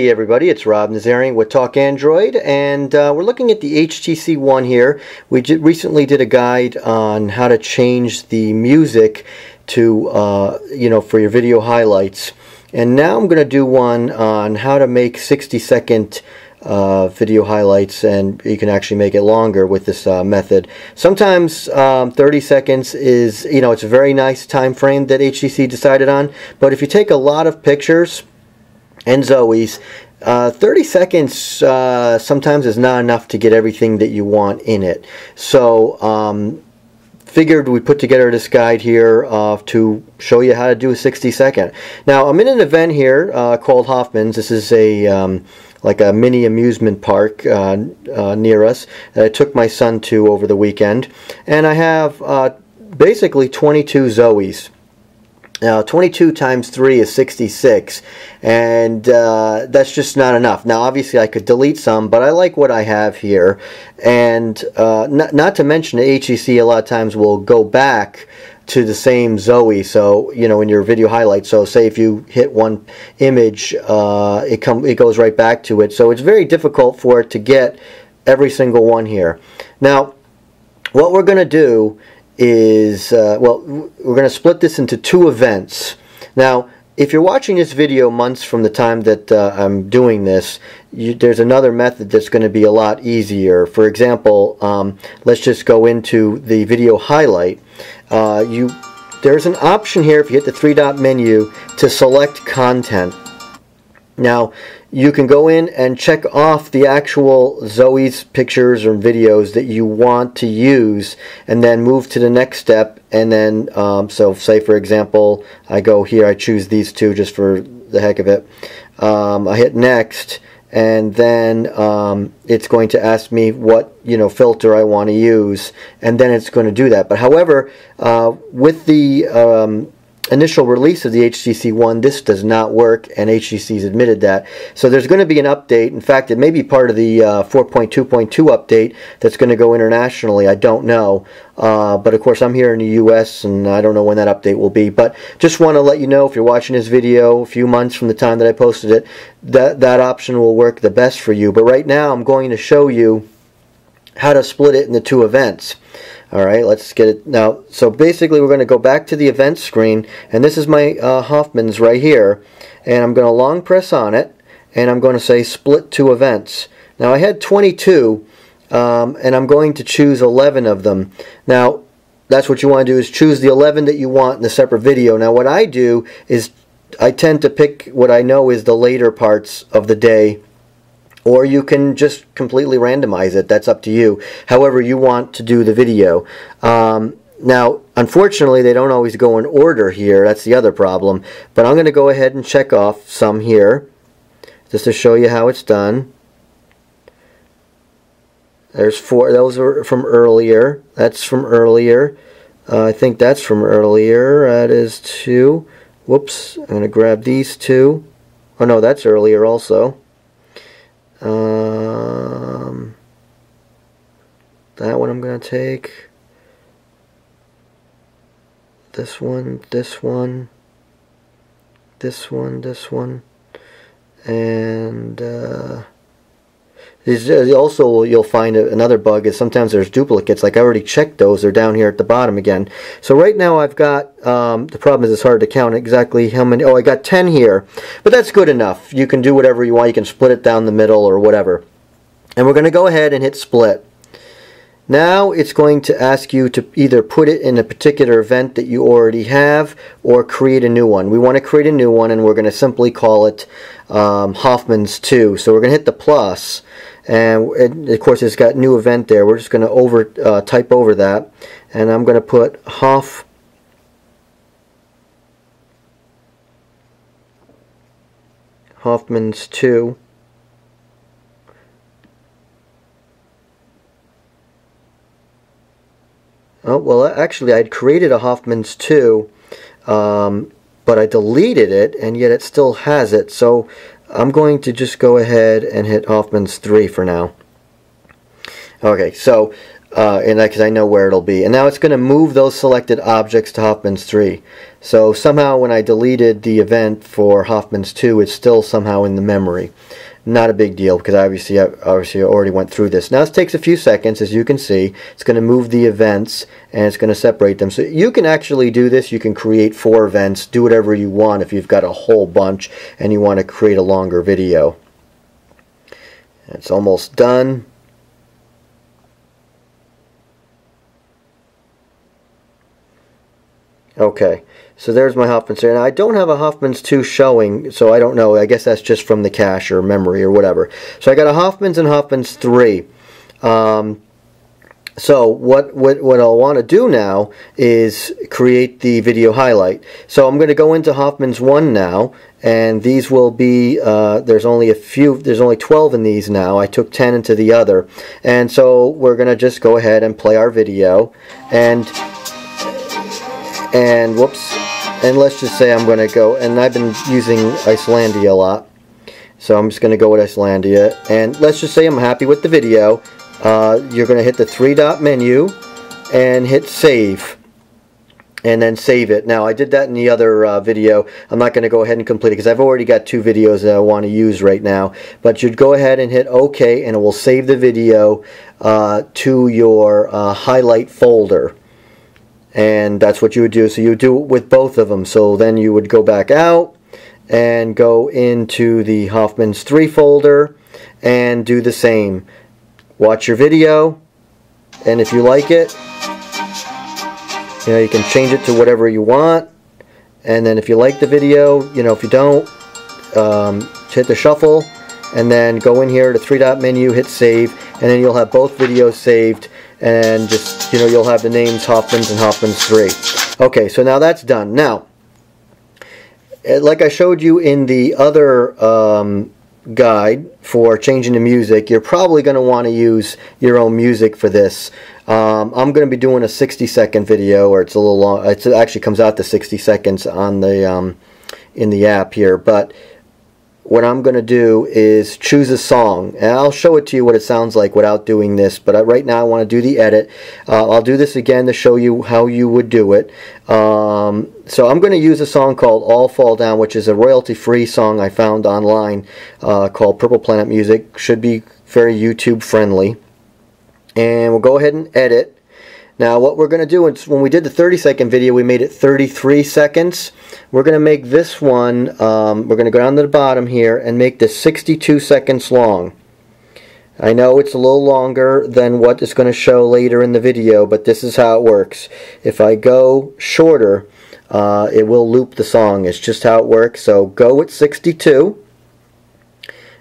Hey everybody, it's Rob Nazarian with Talk Android, and we're looking at the HTC One here. We recently did a guide on how to change the music to, for your video highlights. And now I'm going to do one on how to make 60-second video highlights, and you can actually make it longer with this method. Sometimes 30 seconds is, it's a very nice time frame that HTC decided on, but if you take a lot of pictures and Zoes, 30 seconds sometimes is not enough to get everything that you want in it. So figured we put together this guide here to show you how to do a 60-second. Now I'm in an event here called Hoffman's. This is a like a mini amusement park near us that I took my son to over the weekend, and I have basically 22 Zoes. Now 22 times 3 is 66, and that's just not enough. Now obviously I could delete some, but I like what I have here. And not to mention that HTC a lot of times will go back to the same Zoe, so in your video highlight. So say if you hit one image, it goes right back to it. So it's very difficult for it to get every single one here. Now what we're going to do is, we're going to split this into two events. Now, if you're watching this video months from the time that I'm doing this, there's another method that's going to be a lot easier. For example, let's just go into the video highlight. There's an option here, if you hit the three-dot menu, to select content. Now, you can go in and check off the actual Zoe's pictures or videos that you want to use, and then move to the next step. And then, so say for example, I go here, I choose these two just for the heck of it. I hit next, and then it's going to ask me what filter I want to use, and then it's going to do that. But however, with the initial release of the HTC One, this does not work, and HTC's admitted that. So there's going to be an update. In fact, it may be part of the 4.2.2 update that's going to go internationally. I don't know. But of course I'm here in the US, and I don't know when that update will be. But just want to let you know, if you're watching this video a few months from the time that I posted it, that option will work the best for you. But right now I'm going to show you how to split it into two events. Alright, let's get it now. So basically we're going to go back to the events screen, and this is my Hoffman's right here, and I'm going to long press on it, and I'm going to say split two events. Now I had 22, and I'm going to choose 11 of them. Now that's what you want to do, is choose the 11 that you want in the separate video. Now what I do is I tend to pick what I know is the later parts of the day, or you can just completely randomize it. That's up to you, however you want to do the video. Now unfortunately they don't always go in order here. That's the other problem, but I'm going to go ahead and check off some here just to show you how it's done. There's 4. Those are from earlier. That's from earlier. I think that's from earlier. That is 2. Whoops, I'm going to grab these 2. Oh no, that's earlier also. That one I'm going to take. This one, this one, this one, this one, and also you'll find another bug is sometimes there's duplicates. Like I already checked those, they're down here at the bottom again. So right now I've got, the problem is it's hard to count exactly how many. Oh, I got 10 here, but that's good enough. You can do whatever you want. You can split it down the middle or whatever. And we're going to go ahead and hit split. Now it's going to ask you to either put it in a particular event that you already have or create a new one. We want to create a new one, and we're going to simply call it Hoffman's 2. So we're going to hit the plus, and of course it's got new event there. We're just going to type over that, and I'm going to put Hoffman's 2. Oh, well, actually, I'd created a Hoffman's 2, but I deleted it, and yet it still has it. So I'm going to just go ahead and hit Hoffman's 3 for now. Okay, so and because I know where it'll be. And now it's going to move those selected objects to Hoffman's 3. So somehow when I deleted the event for Hoffman's 2, it's still somehow in the memory. Not a big deal, because obviously I already went through this. Now this takes a few seconds, as you can see. It's going to move the events, and it's going to separate them. So you can actually do this. You can create 4 events, do whatever you want if you've got a whole bunch and you want to create a longer video. It's almost done. Okay, so there's my Hoffman's 3. And I don't have a Hoffman's 2 showing, so I don't know. I guess that's just from the cache or memory or whatever. So I got a Hoffman's and Hoffman's 3. So what I'll want to do now is create the video highlight. So I'm going to go into Hoffman's 1 now, and these will be, there's only 12 in these now. I took 10 into the other. And so we're going to just go ahead and play our video, and whoops, and let's just say I'm going to go, and I've been using Icelandia a lot, so I'm just going to go with Icelandia, and let's just say I'm happy with the video. You're going to hit the 3-dot menu and hit save, and then save it. Now I did that in the other video. I'm not going to go ahead and complete it because I've already got 2 videos that I want to use right now, but you'd go ahead and hit OK, and it will save the video to your highlight folder. And that's what you would do. So you would do it with both of them. So then you would go back out and go into the Hoffman's 3 folder and do the same. Watch your video, and if you like it, you can change it to whatever you want. And then if you like the video, if you don't, hit the shuffle, and then go in here to 3-dot menu, hit save, and then you'll have both videos saved. And just, you'll have the names Hoffman's and Hoffman's 3. Okay, so now that's done. Now, like I showed you in the other guide for changing the music, you're probably going to want to use your own music for this. I'm going to be doing a 60-second video, or it's a little long. It actually comes out to 60 seconds on the in the app here, but what I'm going to do is choose a song, and I'll show it to you what it sounds like without doing this, but right now I want to do the edit. I'll do this again to show you how you would do it. So I'm going to use a song called All Fall Down, which is a royalty-free song I found online called Purple Planet Music. Should be very YouTube friendly. And we'll go ahead and edit. Now what we're going to do is, when we did the 30-second video, we made it 33 seconds. We're going to make this one, we're going to go down to the bottom here and make this 62 seconds long. I know it's a little longer than what it's going to show later in the video, but this is how it works. If I go shorter, it will loop the song. It's just how it works. So go with 62.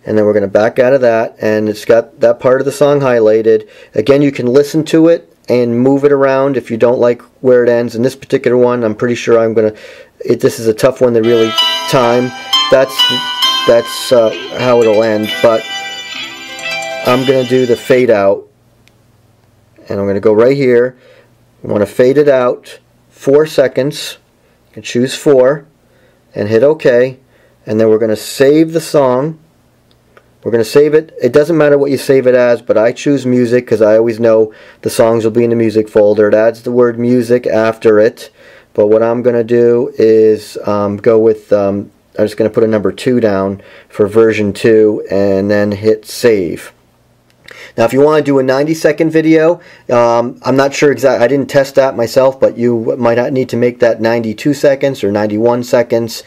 And then we're going to back out of that, and it's got that part of the song highlighted. Again, you can listen to it and move it around if you don't like where it ends. In this particular one, I'm pretty sure I'm going to, this is a tough one to really time. That's how it'll end, but I'm going to do the fade out, and I'm going to go right here. I want to fade it out 4 seconds, and choose 4 and hit OK, and then we're going to save the song. We're going to save it. It doesn't matter what you save it as, but I choose music because I always know the songs will be in the music folder. It adds the word music after it. But what I'm going to do is go with, I'm just going to put a number 2 down for version 2 and then hit save. Now if you want to do a 90-second video, I'm not sure exactly, I didn't test that myself, but you might not need to make that 92 seconds or 91 seconds.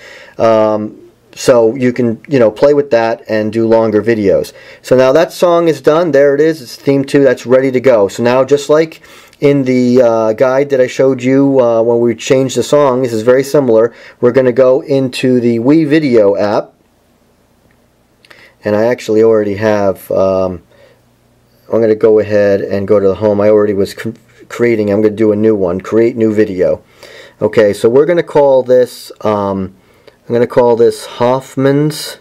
So you can, play with that and do longer videos. So now that song is done. There it is. It's theme 2. That's ready to go. So now, just like in the guide that I showed you when we changed the song, this is very similar. We're going to go into the WeVideo app. And I actually already have, I'm going to go ahead and go to the home. I already was creating. I'm going to do a new one. Create new video. Okay, so we're going to call this, I'm going to call this Hoffman's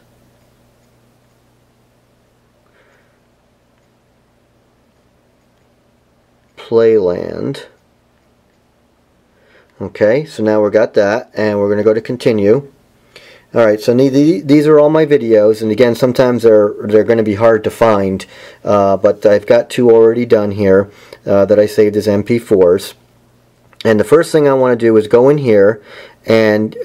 Playland. Okay, so now we've got that, and we're going to go to continue. Alright, so these are all my videos, and again, sometimes they're going to be hard to find, but I've got 2 already done here that I saved as MP4s. And the first thing I want to do is go in here and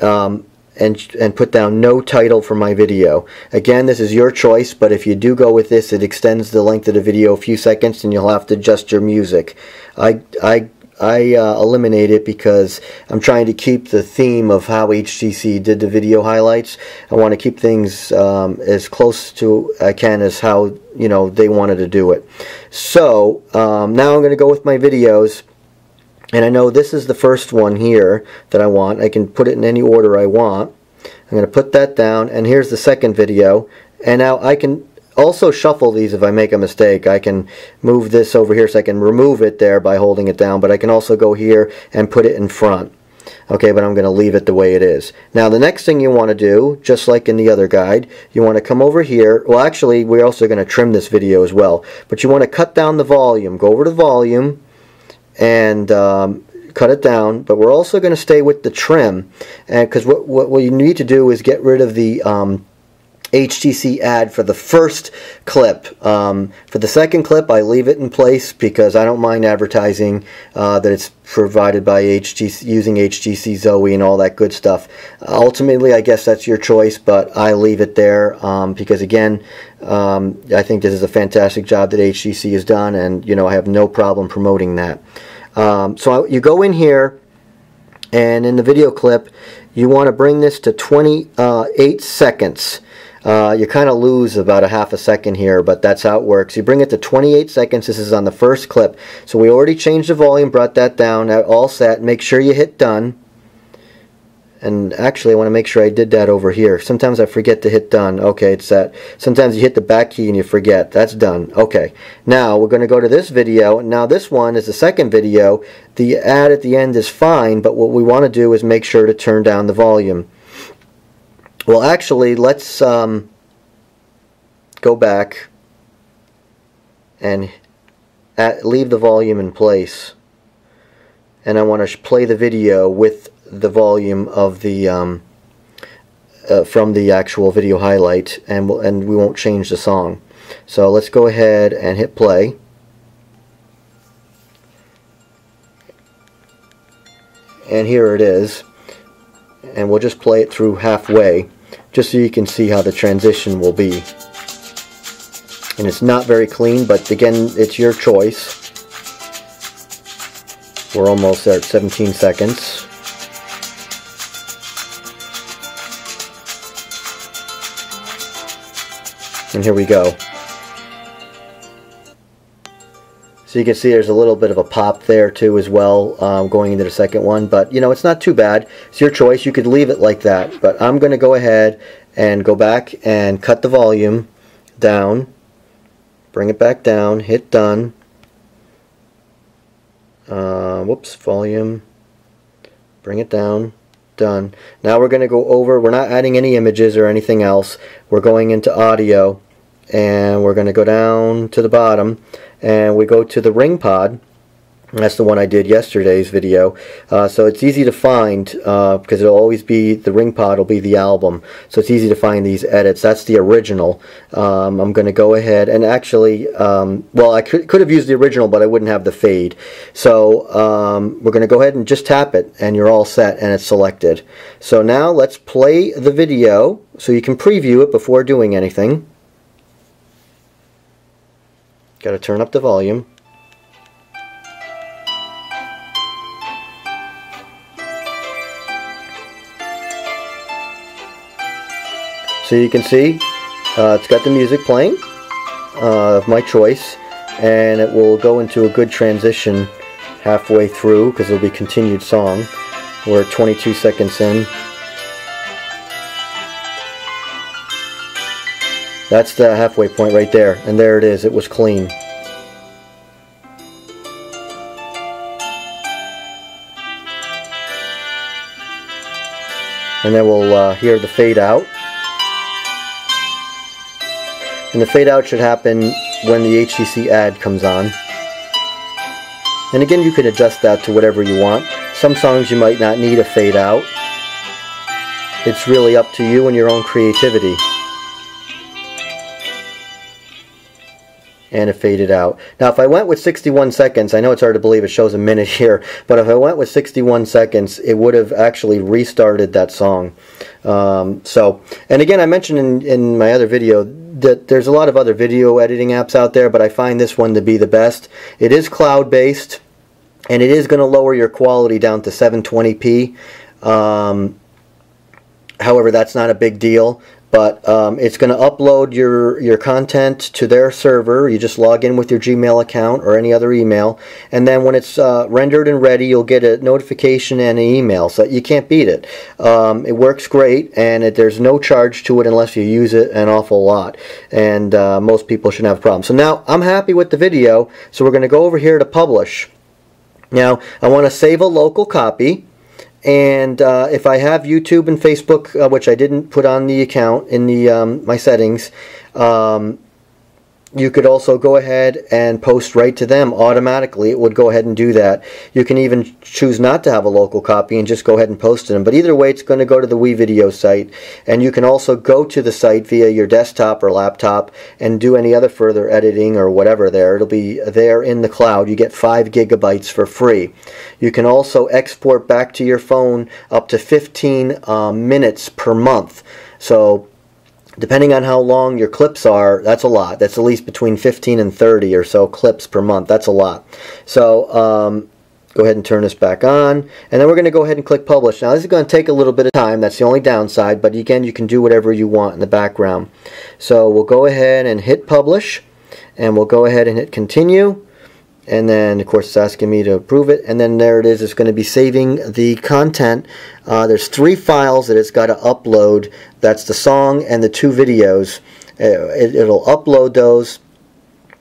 put down no title for my video. Again, this is your choice, but if you do go with this, it extends the length of the video a few seconds, and you'll have to adjust your music. I eliminate it because I'm trying to keep the theme of how HTC did the video highlights. I want to keep things as close to I can as how they wanted to do it. So now I'm going to go with my videos, and I know this is the first one here that I want. I can put it in any order I want. I'm going to put that down, and here's the second video. And now I can also shuffle these if I make a mistake. I can move this over here so I can remove it there by holding it down, but I can also go here and put it in front. Okay, but I'm going to leave it the way it is. Now the next thing you want to do, just like in the other guide, you want to come over here. Well, actually, we're also going to trim this video as well, but you want to cut down the volume. Go over to volume and cut it down, but we're also going to stay with the trim, and because what you need to do is get rid of the HTC ad for the first clip. For the second clip, I leave it in place because I don't mind advertising that it's provided by HTC, using HTC Zoe and all that good stuff. Ultimately, I guess that's your choice, but I leave it there because, again, I think this is a fantastic job that HTC has done, and I have no problem promoting that. So you go in here, and in the video clip, you want to bring this to 28 seconds. You kind of lose about a half a second here, but that's how it works. You bring it to 28 seconds. This is on the first clip. So we already changed the volume, brought that down, all set. Make sure you hit done. And actually, I want to make sure I did that over here. Sometimes I forget to hit done. Okay, it's set. Sometimes you hit the back key and you forget. That's done. Okay. Now we're going to go to this video. Now this one is the second video. The ad at the end is fine, but what we want to do is make sure to turn down the volume. Well, actually, let's go back and leave the volume in place. And I want to play the video with the volume of the from the actual video highlight, and we won't change the song. So let's go ahead and hit play. And here it is. And we'll just play it through halfway, just so you can see how the transition will be. And it's not very clean, but again, it's your choice. We're almost there at 17 seconds. And here we go. So you can see there's a little bit of a pop there too as well, going into the second one, but it's not too bad. It's your choice. You could leave it like that, but I'm going to go ahead and go back and cut the volume down, bring it back down, hit done. Whoops, volume, bring it down, done. Now we're going to go over, we're not adding any images or anything else. We're going into audio, and we're going to go down to the bottom, and we go to the ringPod. That's the one I did yesterday's video. So it's easy to find because it'll always be, the ringPod will be the album. So it's easy to find these edits. That's the original. I'm going to go ahead and actually, well, I could have used the original, but I wouldn't have the fade. So we're going to go ahead and just tap it, and you're all set, and it's selected. So now let's play the video so you can preview it before doing anything. Got to turn up the volume. So you can see it's got the music playing of my choice, and it will go into a good transition halfway through because it'll be continued song. We're 22 seconds in. That's the halfway point right there, and there it is. It was clean. And then we'll hear the fade out. And the fade out should happen when the HTC ad comes on. And again, you can adjust that to whatever you want. Some songs you might not need a fade out. it's really up to you and your own creativity. And it faded out. Now if I went with 61 seconds, I know it's hard to believe it shows a minute here, but if I went with 61 seconds, it would have actually restarted that song. And again, I mentioned in my other video that there's a lot of other video editing apps out there, but I find this one to be the best. It is cloud-based, and it is going to lower your quality down to 720p. However, that's not a big deal. But it's going to upload your content to their server. You just log in with your Gmail account or any other email. And then when it's rendered and ready, you'll get a notification and an email. So you can't beat it. It works great, and there's no charge to it unless you use it an awful lot. And most people shouldn't have a problem. So now I'm happy with the video. So we're going to go over here to publish. Now I want to save a local copy. And if I have YouTube and Facebook, which I didn't put on the account in the my settings, you could also go ahead and post right to them automatically. It would go ahead and do that. You can even choose not to have a local copy and just go ahead and post to them. But either way, it's going to go to the WeVideo site. And you can also go to the site via your desktop or laptop and do any other further editing or whatever there. It'll be there in the cloud. You get 5 gigabytes for free. You can also export back to your phone up to 15 minutes per month. So depending on how long your clips are, that's a lot. That's at least between 15 and 30 or so clips per month. That's a lot. So go ahead and turn this back on. And then we're going to go ahead and click publish. Now this is going to take a little bit of time. That's the only downside. But again, you can do whatever you want in the background. So we'll go ahead and hit publish. And we'll go ahead and hit continue. And then, of course, it's asking me to approve it. And then there it is. It's going to be saving the content. There's 3 files that it's got to upload. That's the song and the 2 videos. It'll upload those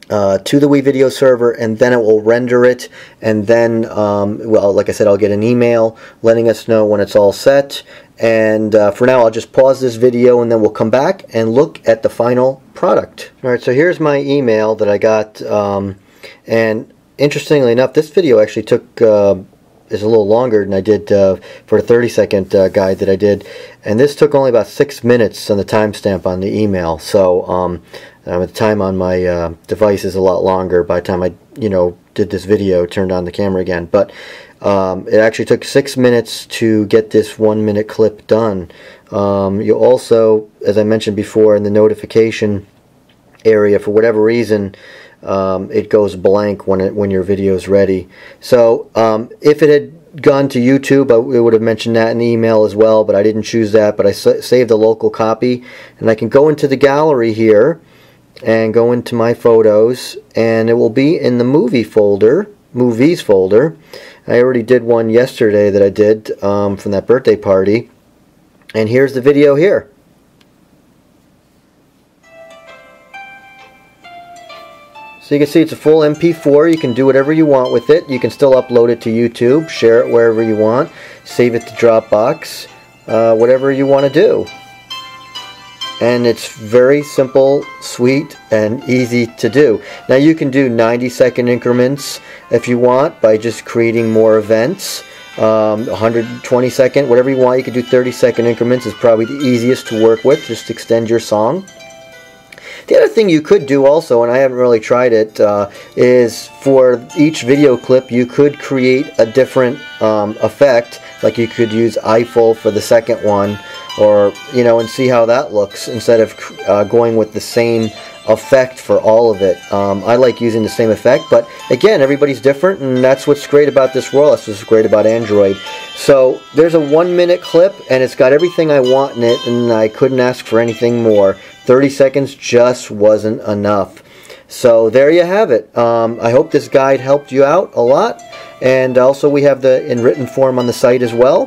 to the WeVideo server, and then it will render it. And then, well, like I said, I'll get an email letting us know when it's all set. And for now, I'll just pause this video, and then we'll come back and look at the final product. All right, so here's my email that I got. And interestingly enough, this video actually took is a little longer than I did for the 30-second guide that I did, and this took only about 6 minutes on the timestamp on the email. So the time on my device is a lot longer by the time I did this video, turned on the camera again. But it actually took 6 minutes to get this 1-minute clip done. You'll also, as I mentioned before, in the notification area, for whatever reason, it goes blank when your video is ready. So if it had gone to YouTube, it would have mentioned that in the email as well, but I didn't choose that. But I saved a local copy, and I can go into the gallery here and go into my photos, and it will be in the movies folder. I already did one yesterday that I did from that birthday party, and here's the video here. So you can see it's a full MP4. You can do whatever you want with it. You can still upload it to YouTube, share it wherever you want, save it to Dropbox, whatever you want to do. And it's very simple, sweet, and easy to do. Now you can do 90-second increments if you want by just creating more events. 120-second, whatever you want. You can do 30-second increments. Is probably the easiest to work with. Just extend your song. The other thing you could do also, and I haven't really tried it, is for each video clip you could create a different effect. Like you could use Eiffel for the second one, or and see how that looks instead of going with the same effect for all of it. I like using the same effect, but again, everybody's different, and that's what's great about this world. That's what's great about Android. So there's a 1-minute clip, and it's got everything I want in it, and I couldn't ask for anything more. 30 seconds just wasn't enough. So there you have it. I hope this guide helped you out a lot, and also we have the in written form on the site as well.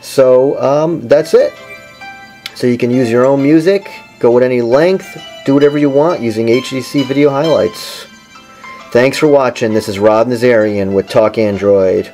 So that's it. So you can use your own music, go with any length, do whatever you want using HTC Video Highlights. Thanks for watching. This is Rob Nazarian with Talk Android.